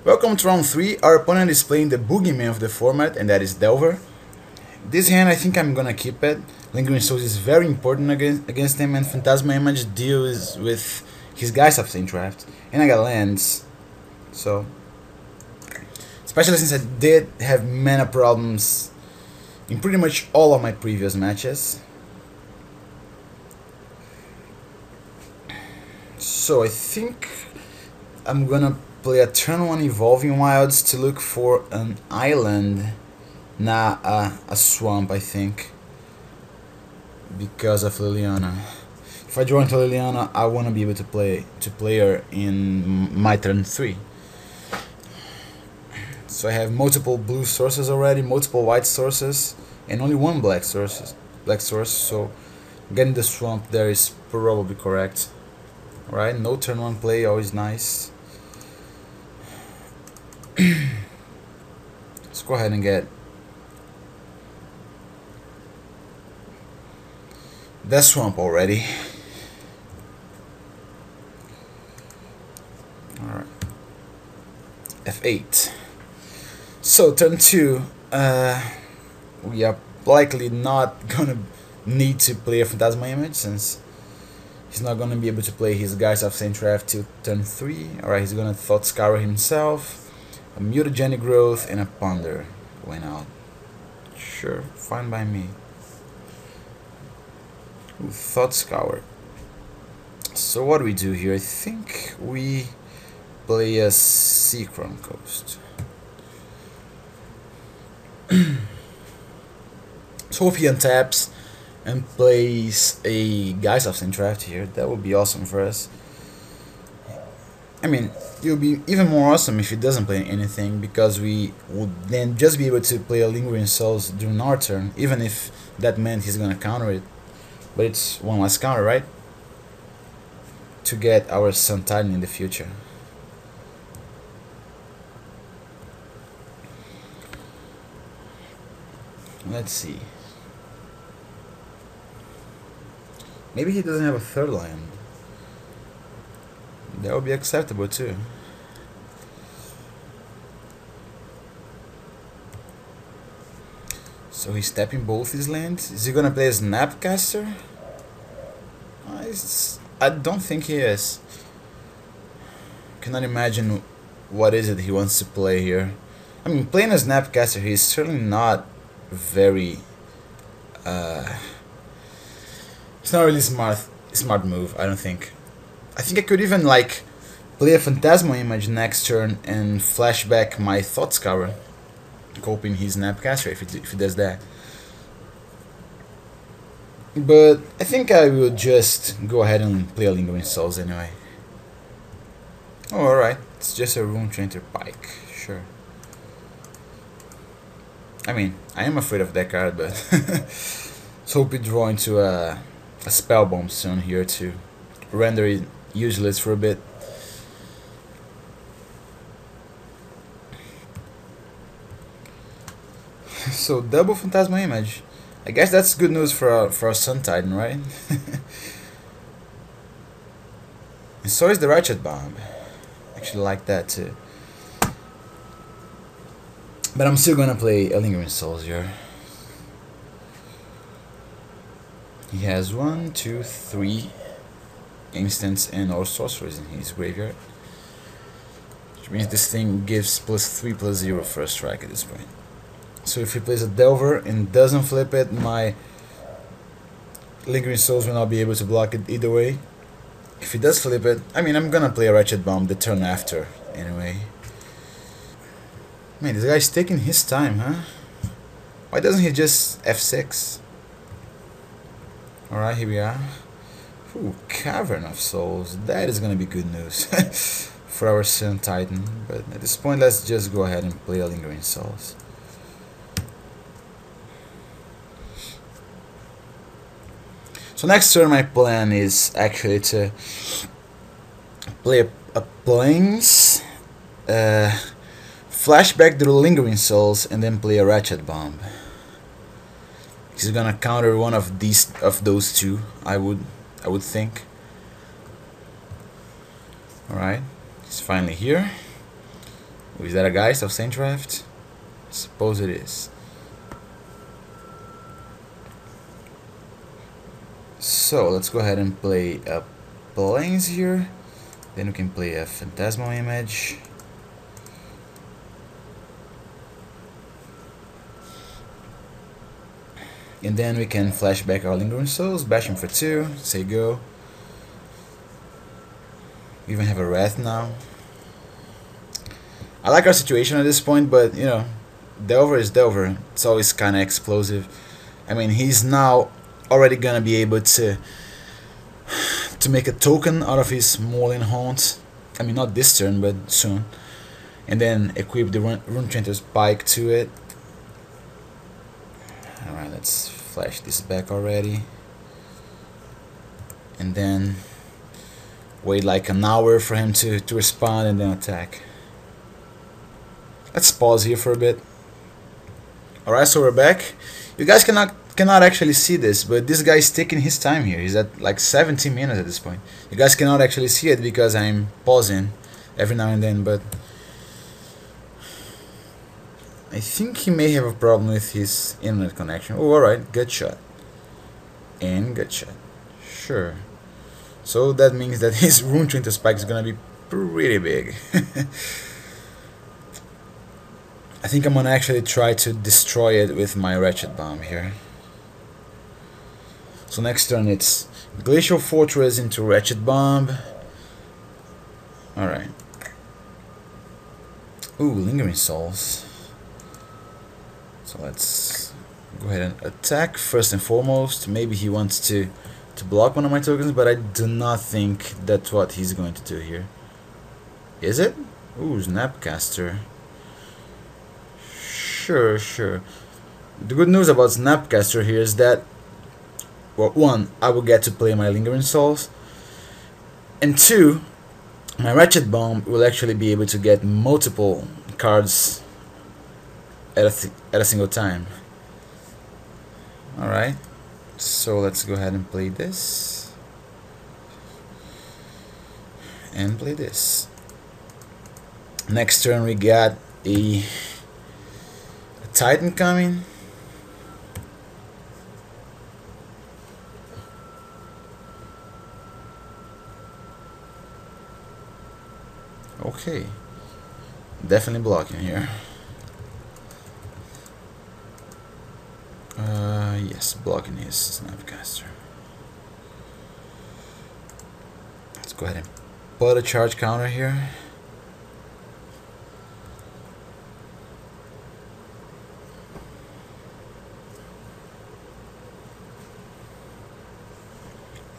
Welcome to round 3. Our opponent is playing the boogeyman of the format, and that is Delver. This hand, I think I'm gonna keep it. Lingering Souls is very important against him, and Phantasma Image deals with his Geist of Saint Draft. And I got lands, so. Especially since I did have mana problems in pretty much all of my previous matches. So I think I'm gonna play a turn 1 Evolving Wilds to look for an island, not a swamp, I think, because of Liliana. If I draw into Liliana, I want to be able to play her in my turn 3. So I have multiple blue sources already, multiple white sources, and only one black source. So getting the swamp there is probably correct. Alright, no turn 1 play, always nice. Let's go ahead and get that swamp already. Alright. F8. So turn 2, we are likely not gonna need to play a Phantasma Image since he's not gonna be able to play his Geist of Saint Draft till turn 3. Alright, he's gonna Thought Scour himself. A Mutagenic Growth and a Ponder went out. Sure, fine by me. Ooh, Thought Scour. So what do we do here? I think we play a Seacron Coast. So if he untaps and plays a Geist of Saint Draft here, that would be awesome for us. I mean, it would be even more awesome if he doesn't play anything, because we would then just be able to play a Lingering Souls during our turn, even if that meant he's gonna counter it. But it's one less counter, right? To get our Sun Titan in the future. Let's see. Maybe he doesn't have a third land. That would be acceptable too. So he's tapping both his lands. Is he gonna play a Snapcaster? I don't think he is. Cannot imagine what is it he wants to play here. I mean, playing a Snapcaster, he's certainly not very. It's not really smart move. I don't think. I think I could even like play a Phantasma Image next turn and flashback my Thought Scour, coping his Snapcaster if he does that. But I think I will just go ahead and play a Lingering Souls anyway. Oh, alright, it's just a Rune Chanter Pike, sure. I mean, I am afraid of that card, but let's hope we draw into a Spell Bomb soon here to render it useless for a bit. So double Phantasma Image. I guess that's good news for our Sun Titan, right? And so is the Ratchet Bomb. Actually like that too. But I'm still gonna play a Lingering Souls here. He has 1, 2, 3 instants and all sorceries in his graveyard. Which means this thing gives +3/+0 first strike at this point. So if he plays a Delver and doesn't flip it, my Lingering Souls will not be able to block it either way. If he does flip it, I mean, I'm gonna play a Ratchet Bomb the turn after anyway. Man, this guy's taking his time, huh? Why doesn't he just F6? Alright, here we are. Ooh, Cavern of Souls. That is gonna be good news for our Sun Titan. But at this point, let's just go ahead and play a Lingering Souls. So next turn, my plan is actually to play a Plains, flashback the Lingering Souls, and then play a Ratchet Bomb. He's gonna counter one of those two, I would think. Alright, he's finally here. Is that a Geist of Saintraft? Suppose it is. So let's go ahead and play a Plains here. Then we can play a Phantasmal Image. And then we can flash back our Lingering Souls, bash him for 2, say go. We even have a Wrath now. I like our situation at this point, but you know, Delver is Delver. It's always kind of explosive. I mean, he's now already gonna be able to make a token out of his Mauling Haunt. I mean, not this turn, but soon. And then equip the Runechanter's Pike to it. Alright, let's flash this back already. And then wait like an hour for him to respond and then attack. Let's pause here for a bit. Alright, so we're back. You guys cannot actually see this, but this guy is taking his time here. He's at like 17 minutes at this point. You guys cannot actually see it because I'm pausing every now and then, but I think he may have a problem with his internet connection. Oh, alright, good shot. And good shot. Sure. So that means that his Runechanter's Pike is gonna be pretty big. I think I'm gonna actually try to destroy it with my Wretched Bomb here. So next turn it's Glacial Fortress into Wretched Bomb. Alright. Ooh, Lingering Souls. So let's go ahead and attack first and foremost. Maybe he wants to block one of my tokens, but I do not think that's what he's going to do here. Is it? Ooh, Snapcaster. Sure. The good news about Snapcaster here is that, well, 1, I will get to play my Lingering Souls, and 2, my Wretched Bomb will actually be able to get multiple cards at a single time. Alright, so let's go ahead and play this. And play this. Next turn we got a Titan coming. Okay, definitely blocking here. Yes, blocking his Snapcaster. Let's go ahead and put a charge counter here.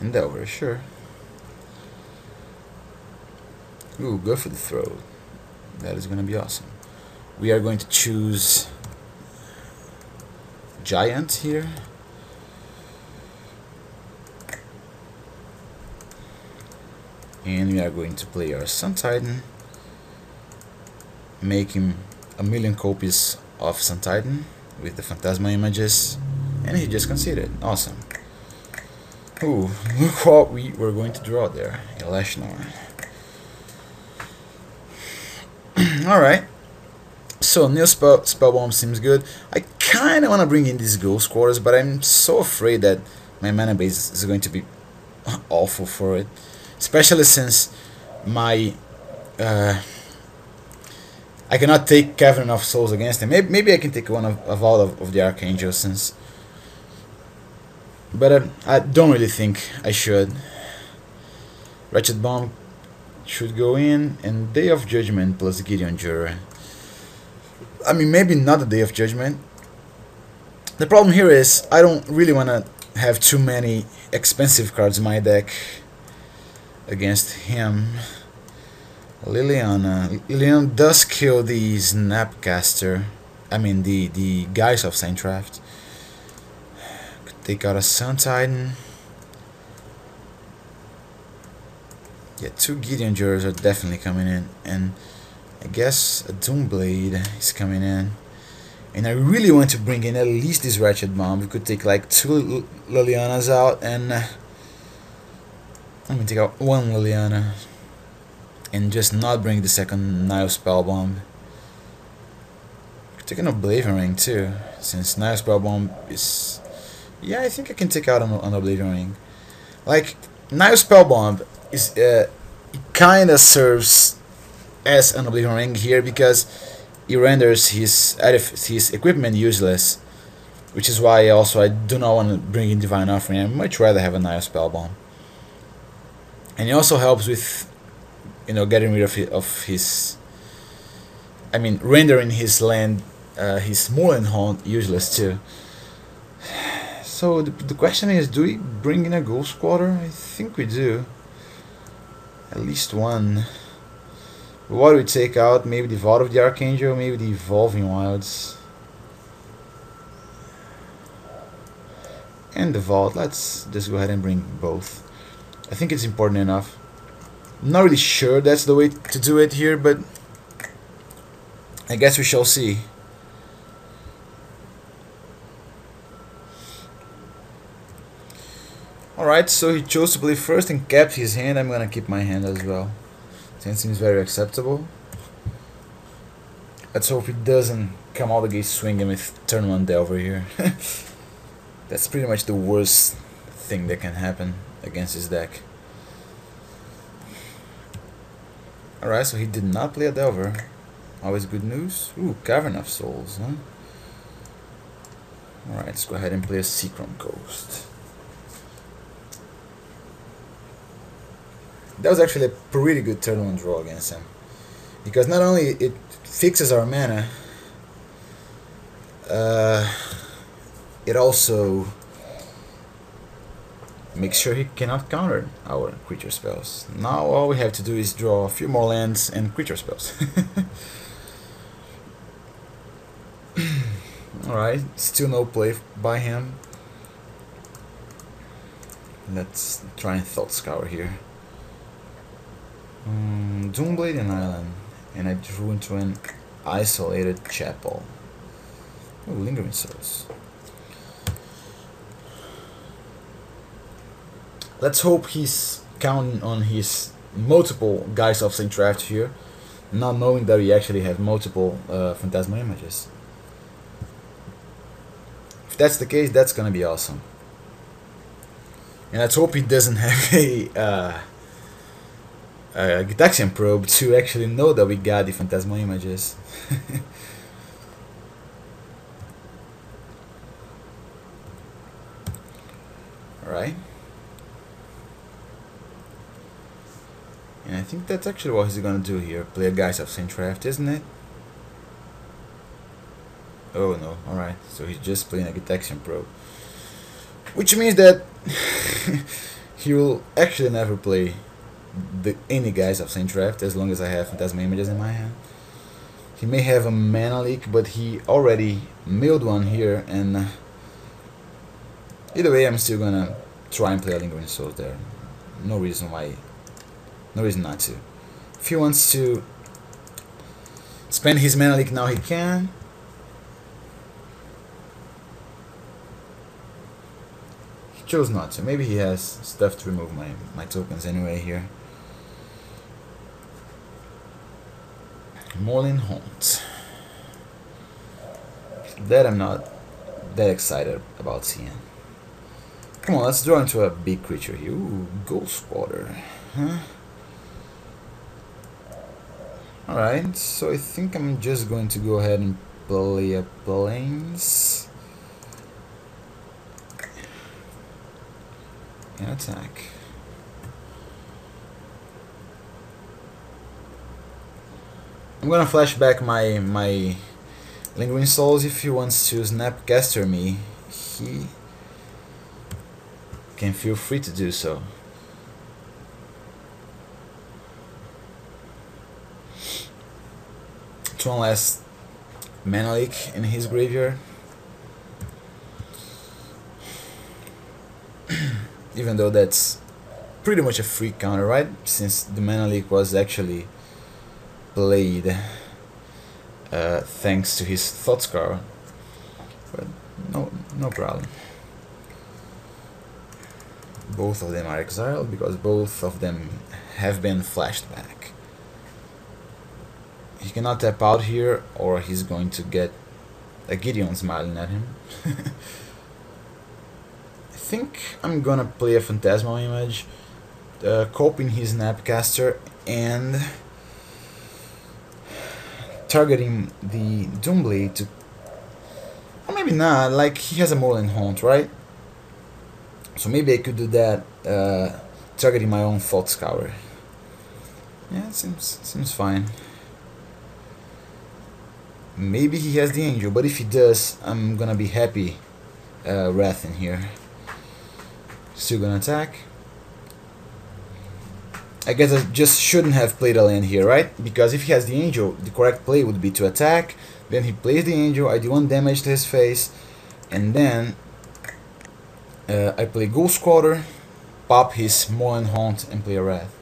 And Delver, sure. Ooh, go for the throw. That is gonna be awesome. We are going to choose Giant here. And we are going to play our Sun Titan, make him a million copies of Sun Titan with the Phantasmal Images, and he just conceded. Awesome. Ooh, look what we were going to draw there. A Lashnor. Alright. So, new Spellbomb seems good. I kinda wanna bring in these Ghost Quarters, but I'm so afraid that my mana base is going to be awful for it. Especially since my I cannot take Cavern of Souls against him. Maybe I can take one of all of the Archangels, since, but I don't really think I should. Wretched Bomb should go in, and Day of Judgment plus Gideon Juror. I mean, maybe not the Day of Judgment. The problem here is I don't really want to have too many expensive cards in my deck against him. Liliana does kill the Snapcaster. I mean the Geist of Saintraft. Could take out a Sun Titan. Yeah, 2 Gideon Jurors are definitely coming in, and I guess a Doomblade is coming in. And I really want to bring in at least this Wretched Bomb. We could take like 2 Lilianas out, and I'm gonna take out 1 Liliana and just not bring the second Nile Spellbomb. Take an Oblivion Ring too, since Nile Spellbomb is... Yeah, I think I can take out an Oblivion Ring. Like, Nile Spellbomb is... it kinda serves as an Oblivion Ring here because it renders his equipment useless. Which is why also I do not want to bring in Divine Offering. I'd much rather have a Nile Spellbomb. And it also helps with, you know, getting rid of his... I mean, rendering his land, his Moorland Haunt useless too. So the question is, do we bring in a Ghost Quarter? I think we do. At least one. But what do we take out? Maybe the Vault of the Archangel, maybe the Evolving Wilds. And the Vault. Let's just go ahead and bring both. I think it's important enough. I'm not really sure that's the way to do it here, but I guess we shall see. Alright, so he chose to play first and kept his hand. I'm gonna keep my hand as well. That seems very acceptable. Let's hope he doesn't come all the way swinging with turn 1 Delver here. That's pretty much the worst thing that can happen against his deck. Alright, so he did not play a Delver. Always good news. Ooh, Cavern of Souls, huh? Alright, let's go ahead and play a Seachrome Coast. That was actually a pretty good turn 1 draw against him. Because not only it fixes our mana, it also makes sure he cannot counter our creature spells. Now all we have to do is draw a few more lands and creature spells. Alright, still no play by him. Let's try and Thought Scour here. Doomblade and Island, and I drew into an Isolated Chapel. Oh, Lingering Souls. Let's hope he's counting on his multiple Geist of Saint Draft here, not knowing that we actually have multiple Phantasmal Images. If that's the case, that's gonna be awesome. And let's hope he doesn't have a Gitaxian Probe to actually know that we got the Phantasmal Images. Alright. And I think that's actually what he's gonna do here. Play a Geist of Saint Draft, isn't it? Oh no, alright. So he's just playing a Gitaxian Probe. Which means that he will actually never play any Geist of Saint Draft as long as I have Phantasmal Images in my hand. He may have a mana leak, but he already milled one here, and either way I'm still gonna try and play a Lingering Souls there. No reason not to. If he wants to spend his mana leak now, he can. He chose not to. Maybe he has stuff to remove my tokens anyway here. Moorland Haunt. That I'm not that excited about seeing. Come on, let's draw into a big creature here. Ooh, Ghost Quarter. Huh? Alright, so I think I'm just going to go ahead and play a Plains. And attack. I'm gonna flash back my Lingering Souls. If he wants to Snapcaster me, he can feel free to do so. It's one last mana leak in his graveyard. Even though that's pretty much a free counter, right? Since the mana leak was actually played thanks to his Thought Scour. But no problem. Both of them are exiled because both of them have been flashed back. He cannot tap out here, or he's going to get A Gideon smiling at him. I think I'm gonna play a Phantasmal Image, coping his Snapcaster and targeting the Doomblade to... Or maybe not, like he has a Moreland Haunt, right? So maybe I could do that, targeting my own Thought Scour. Yeah, it seems fine. Maybe he has the Angel, but if he does, I'm gonna be happy. Wrath in here. Still gonna attack. I guess I just shouldn't have played a land here, right? Because if he has the Angel, the correct play would be to attack. Then he plays the Angel, I do 1 damage to his face, and then I play Ghost Quarter, pop his Moreland Haunt, and play a Wrath.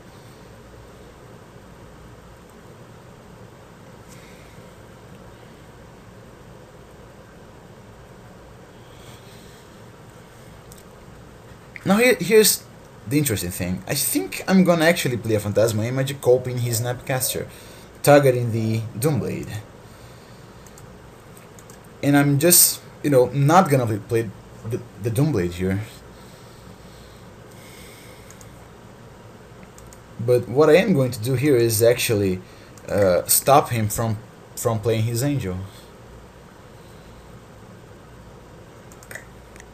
Now here's the interesting thing. I think I'm gonna actually play a Phantasmal Image, coping his Snapcaster, targeting the Doomblade. And I'm just, not gonna play the Doomblade here. But what I am going to do here is actually stop him from playing his Angel.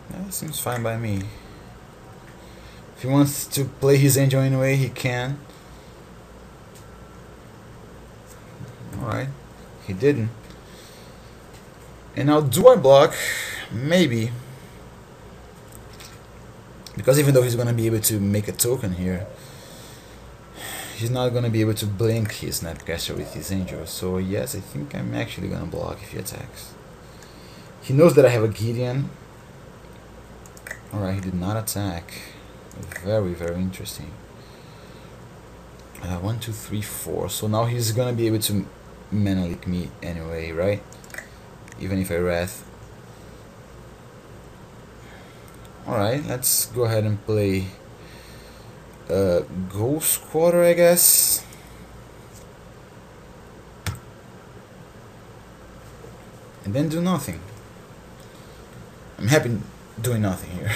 That seems fine by me. If he wants to play his Angel anyway, he can. Alright, he didn't. And now, do I block? Maybe. Because even though he's gonna be able to make a token here, he's not gonna be able to blink his Snapcaster with his Angel. So yes, I think I'm actually gonna block if he attacks. He knows that I have a Gideon. Alright, he did not attack. Very, very interesting. 1, 2, 3, 4. So now he's gonna be able to Manalik me anyway, right? Even if I Wrath. Alright, let's go ahead and play Ghost Quarter, I guess. And then do nothing. I'm happy doing nothing here.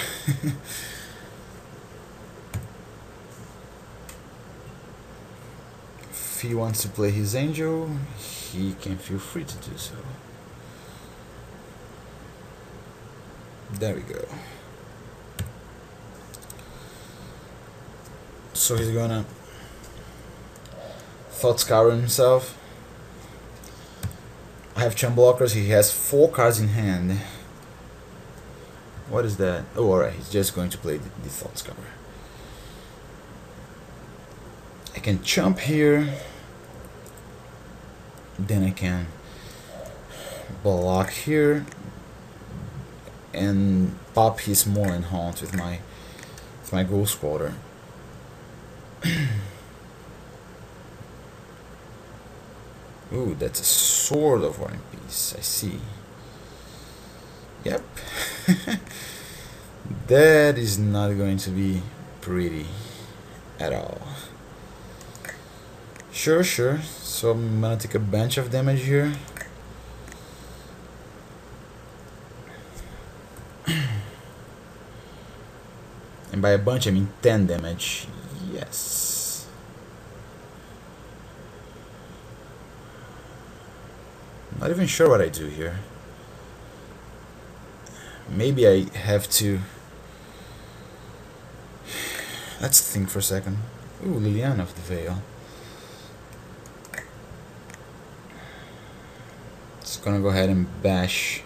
If he wants to play his Angel, he can feel free to do so. There we go. So he's gonna Thought Scour himself. I have Chum blockers, he has 4 cards in hand. What is that? Oh, alright, he's just going to play the Thought Scour. I can chump here. Then I can block here and pop his Moreland Haunt with my Ghost Quarter. Ooh, that's a Sword of War and Peace. I see. Yep. That is not going to be pretty at all. Sure. So I'm gonna take a bunch of damage here. And by a bunch I mean 10 damage. Yes. Not even sure what I do here. Maybe I have to... Let's think for a second. Ooh, Liliana of the Veil. Just gonna go ahead and bash.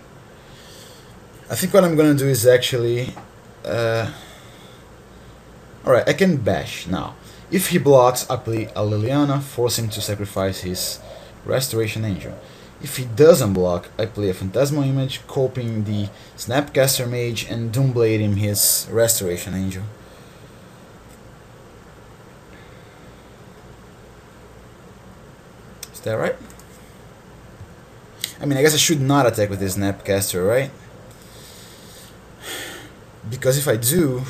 I think what I'm gonna do is actually... Alright, I can bash now. If he blocks, I play a Liliana, force him to sacrifice his Restoration Angel. If he doesn't block, I play a Phantasmal Image, coping the Snapcaster Mage and Doomblade him his Restoration Angel. Is that right? I mean, I guess I should not attack with this Snapcaster, right? Because if I do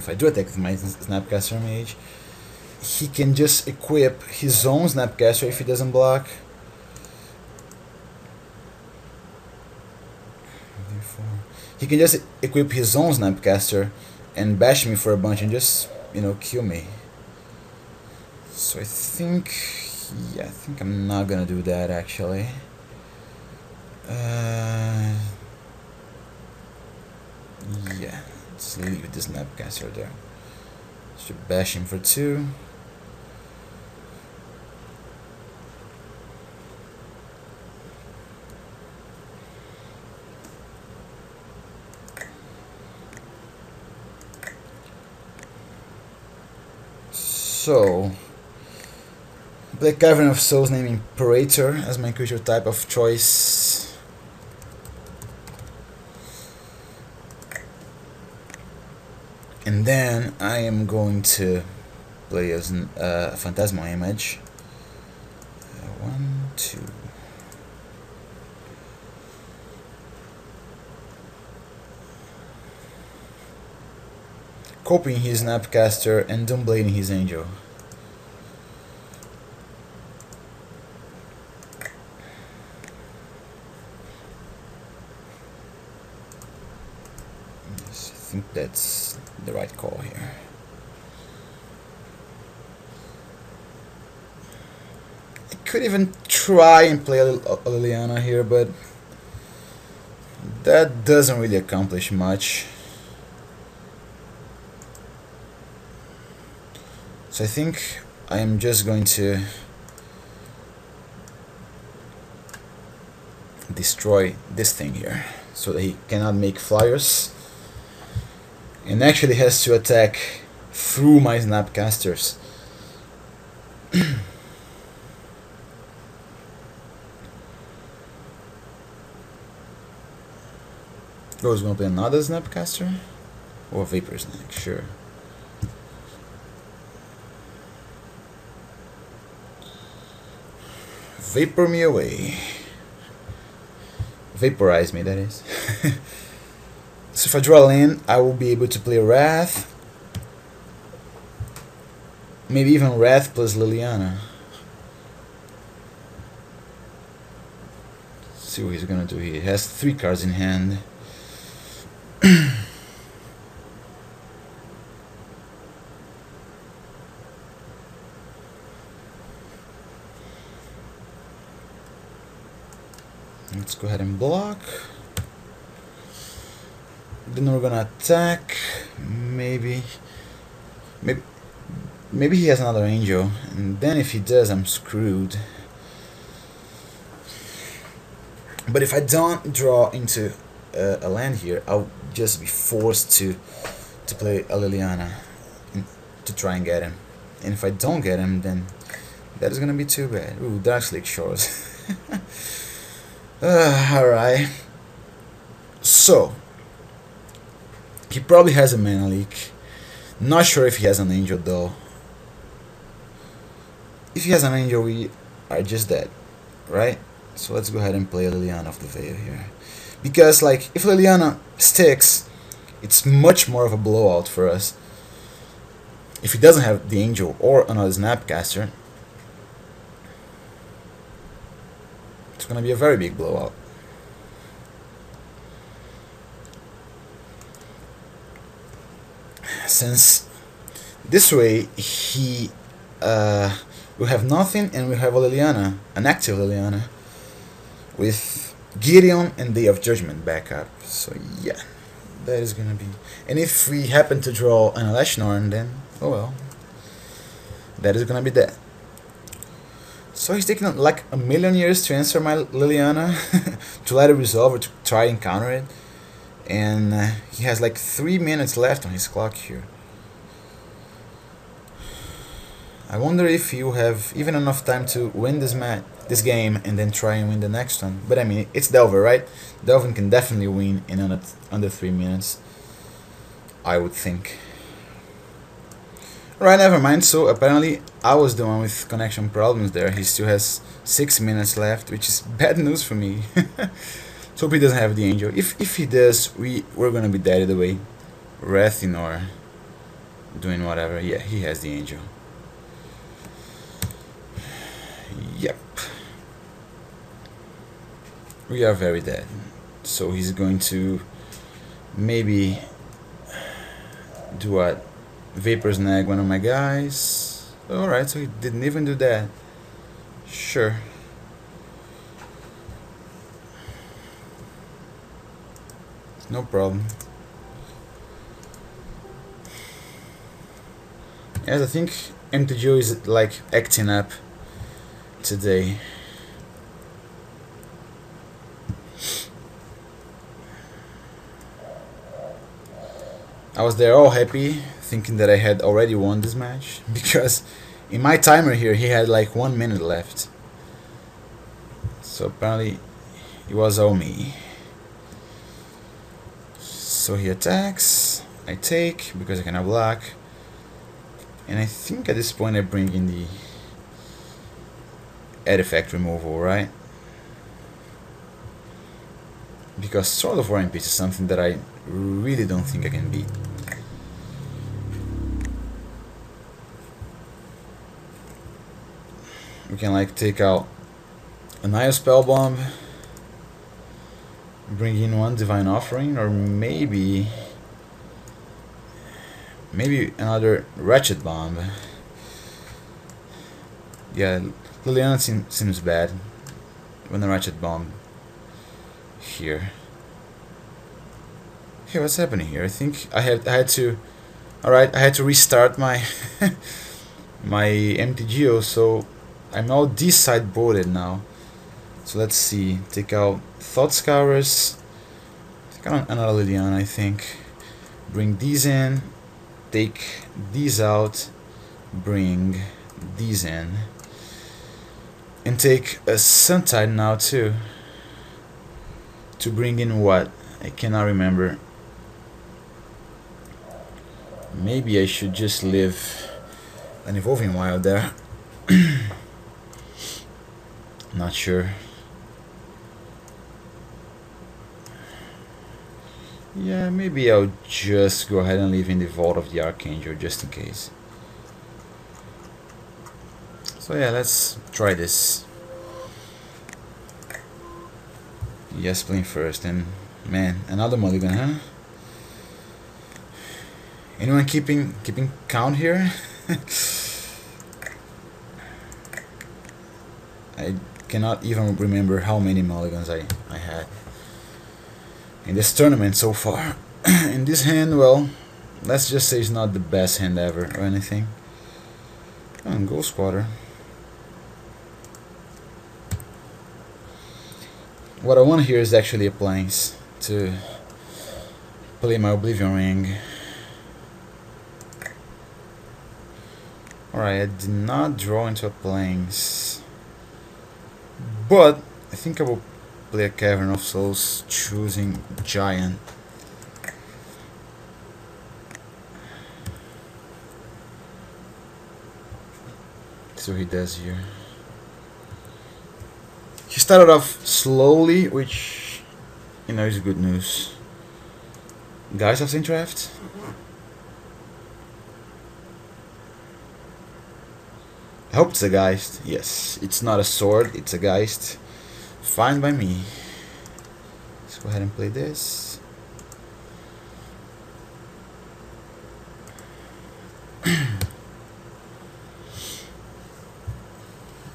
attack with my Snapcaster Mage, he can just equip his own Snapcaster if he doesn't block. 4. He can just equip his own Snapcaster and bash me for a bunch and just, you know, kill me. So I think, yeah, I think I'm not gonna do that actually. Yeah, let's leave the Snapcaster there. Should bash him for 2. So, Black Cavern of Souls name Imperator as my creature type of choice. And then I am going to play as Phantasmal Image. 1, 2. Copying his Snapcaster and Doomblading his Angel. Yes, I think that's the right call here. I could even try and play a Liliana here, but that doesn't really accomplish much. So I think I am just going to destroy this thing here so that he cannot make flyers and actually has to attack through my Snapcasters. Oh, he's gonna play another Snapcaster? Or Vapor Snag, sure. Vapor me away. Vaporize me, that is. So if I draw a land, I will be able to play Wrath. Maybe even Wrath plus Liliana. Let's see what he's gonna do here. He has 3 cards in hand. Let's go ahead and block. Then we're gonna attack. Maybe he has another angel, and then if he does, I'm screwed. But if I don't draw into a land here, I'll just be forced to play a Liliana to try and get him. And if I don't get him, then that is gonna be too bad. Ooh, Darkslick Shores. Alright. So, he probably has a mana leak. Not sure if he has an angel though. If he has an angel, we are just dead, right? So let's go ahead and play Liliana of the Veil here. Because, like, if Liliana sticks, it's much more of a blowout for us. If he doesn't have the angel or another Snapcaster, it's gonna be a very big blowout. Since this way he will have nothing, and we have a Liliana, an active Liliana, with Gideon and Day of Judgment backup. So yeah, that is gonna be. And if we happen to draw an Alashnorn, then oh well, that is gonna be that. So he's taking like a million years to answer my Liliana, to let it resolve or to try and counter it. And he has like 3 minutes left on his clock here. I wonder if you have even enough time to win this game and then try and win the next one. But I mean, it's Delver, right? Delvin can definitely win in under 3 minutes, I would think. Right, never mind. So apparently I was the one with connection problems there. He still has 6 minutes left, which is bad news for me. So hope he doesn't have the angel. If he does, we're gonna be dead either way. Wrathing or doing whatever. Yeah, he has the angel. Yep. We are very dead. So he's going to maybe do what? Vapor Snag one of my guys. Alright, so he didn't even do that. Sure. No problem. Yes, I think MTGO is like acting up today. I was there all happy, thinking that I had already won this match, because in my timer here he had like 1 minute left. So apparently it was all me. So he attacks, I take, because I cannot block. And I think at this point I bring in the artifact removal, right? Because Sword of War and Peace is something that I really don't think I can beat. We can like take out an Io Spellbomb, bring in one Divine Offering, or maybe another Ratchet Bomb. Yeah, Liliana seems bad when a Ratchet Bomb here. Hey, what's happening here? I think I had to. Alright, I had to restart my my MTGO, so I'm all this side boarded now. So let's see. Take out Thought Scourers. Take out another Liliana, I think. Bring these in. Take these out. Bring these in. And take a Suntide now too. To bring in what? I cannot remember. Maybe I should just leave an Evolving Wild there. Not sure. Yeah, maybe I'll just go ahead and leave in the Vault of the Archangel just in case. So yeah, let's try this. Yes, playing first, and man, another mulligan, huh? Anyone keeping count here? I cannot even remember how many mulligans I had in this tournament so far. In this hand, well, let's just say it's not the best hand ever or anything. Oh, and Ghost Squatter. What I want here is actually a Plains to play my Oblivion Ring. Alright, I did not draw into a Plains, but I think I will play a Cavern of Souls, choosing Giant. So he does here. He started off slowly, which, you know, is good news. Guys, I've seen draft. I hope it's a Geist. Yes, it's not a sword, it's a Geist. Fine by me. Let's go ahead and play this.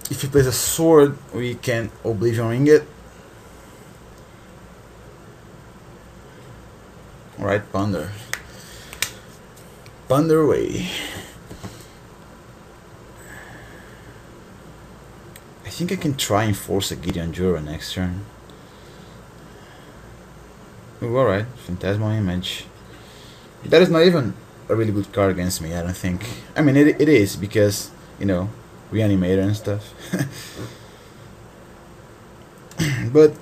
If he plays a sword, we can Oblivion Ring it. Alright, Ponder. Ponder away. I think I can try and force a Gideon Jura next turn. Ooh, alright, Phantasmal Image. That is not even a really good card against me, I don't think. I mean, it is, because, you know, Reanimator and stuff. But,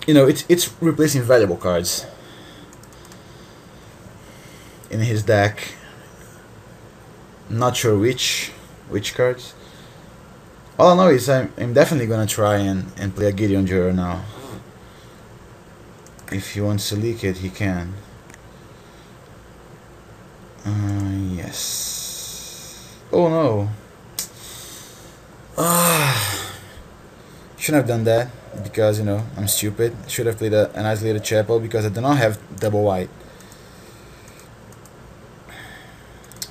you know, it's replacing valuable cards in his deck. Not sure which cards. All I know is I'm definitely gonna try and play a Gideon Jura now. If he wants to leak it, he can. Yes. Oh no. Shouldn't have done that because, you know, I'm stupid. Should have played an isolated chapel because I do not have double white.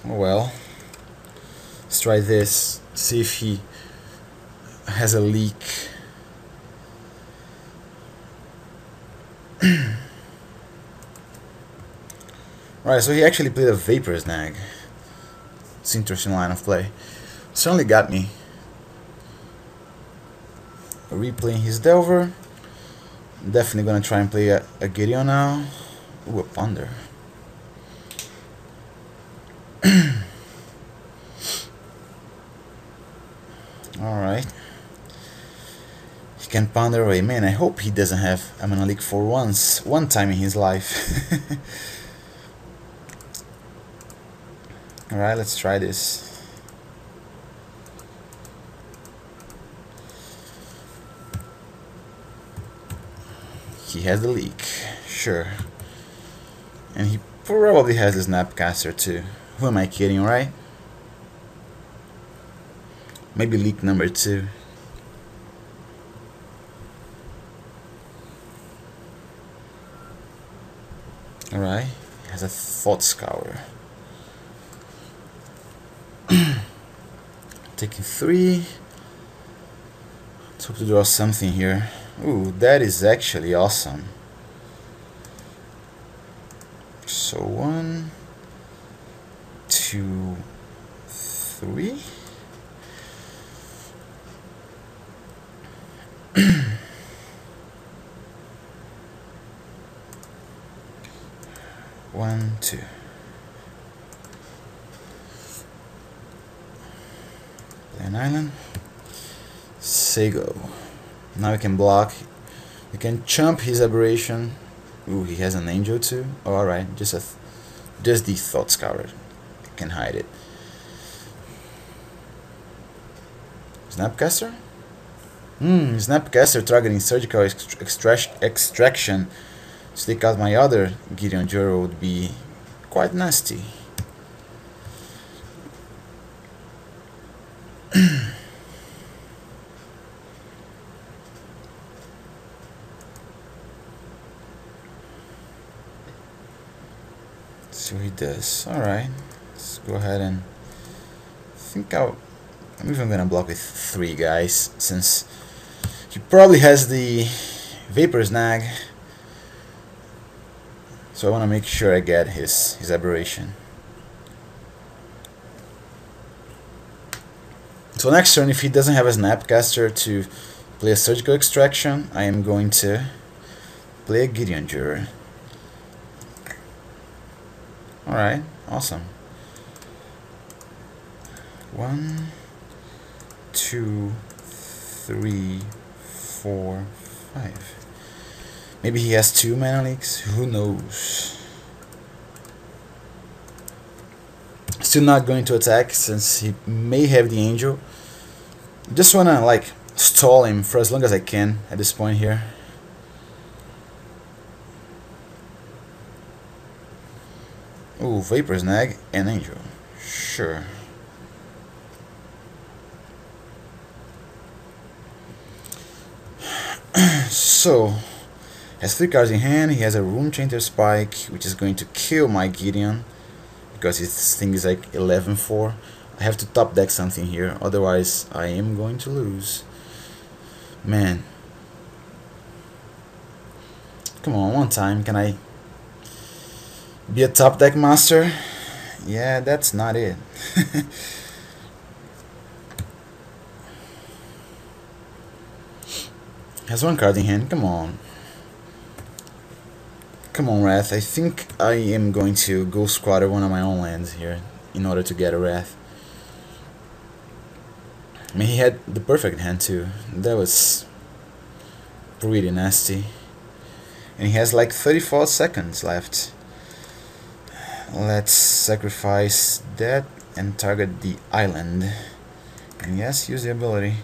Oh well. Let's try this. See if he has a leak. Right, so he actually played a Vapor Snag. It's an interesting line of play. Certainly got me. Replaying his Delver. Definitely gonna try and play a Gideon now. Ooh, a Ponder. Alright. He can ponder away. Man, I hope he doesn't have a mana leak for one time in his life. Alright, let's try this. He has the leak, sure. And he probably has the Snapcaster too. Who am I kidding, right? Maybe leak number 2. Alright, he has a Thought Scour. Taking 3. Let's hope to draw something here. Ooh, that is actually awesome. So 1, 2, 3. One, 2. Play an island. Say go. Now we can block. We can chump his Aberration. Ooh, he has an Angel too. Oh, alright, just the Thought Scour. Can hide it. Snapcaster? Snapcaster targeting Surgical Extraction. Stick out my other Gideon Juro would be quite nasty. See what he does. Alright, let's go ahead and I'm even gonna block with 3 guys since he probably has the Vapor Snag. So I want to make sure I get his Aberration. So next turn, if he doesn't have a Snapcaster to play a Surgical Extraction, I am going to play a Gideon Juro. Alright, awesome. 1, 2, 3, 4, 5. Maybe he has 2 mana leaks, who knows. Still not going to attack since he may have the Angel. Just wanna like stall him for as long as I can at this point here. Ooh, Vapor Snag and Angel. Sure. So, has 3 cards in hand. He has a Rune Chanter Spike, which is going to kill my Gideon because his thing is like 11-4. I have to top deck something here, otherwise I am going to lose. Man. Come on, one time, can I be a top deck master? Yeah, that's not it. Has 1 card in hand, come on. Come on, Wrath. I think I am going to go squatter one of my own lands here in order to get a Wrath. I mean, he had the perfect hand too. That was pretty nasty. And he has like 34 seconds left. Let's sacrifice that and target the island. And yes, use the ability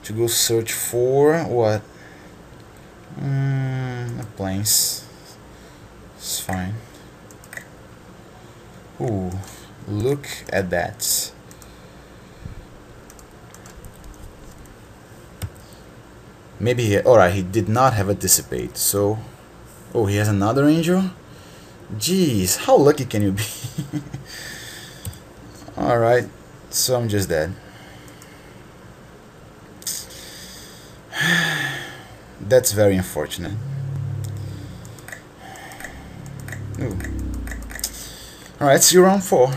to go search for what? Plains. It's fine. Ooh, look at that. Maybe he... Alright, he did not have a Dissipate, so... Oh, he has another Angel? Jeez, how lucky can you be? Alright, so I'm just dead. That's very unfortunate. Alright, see you round 4.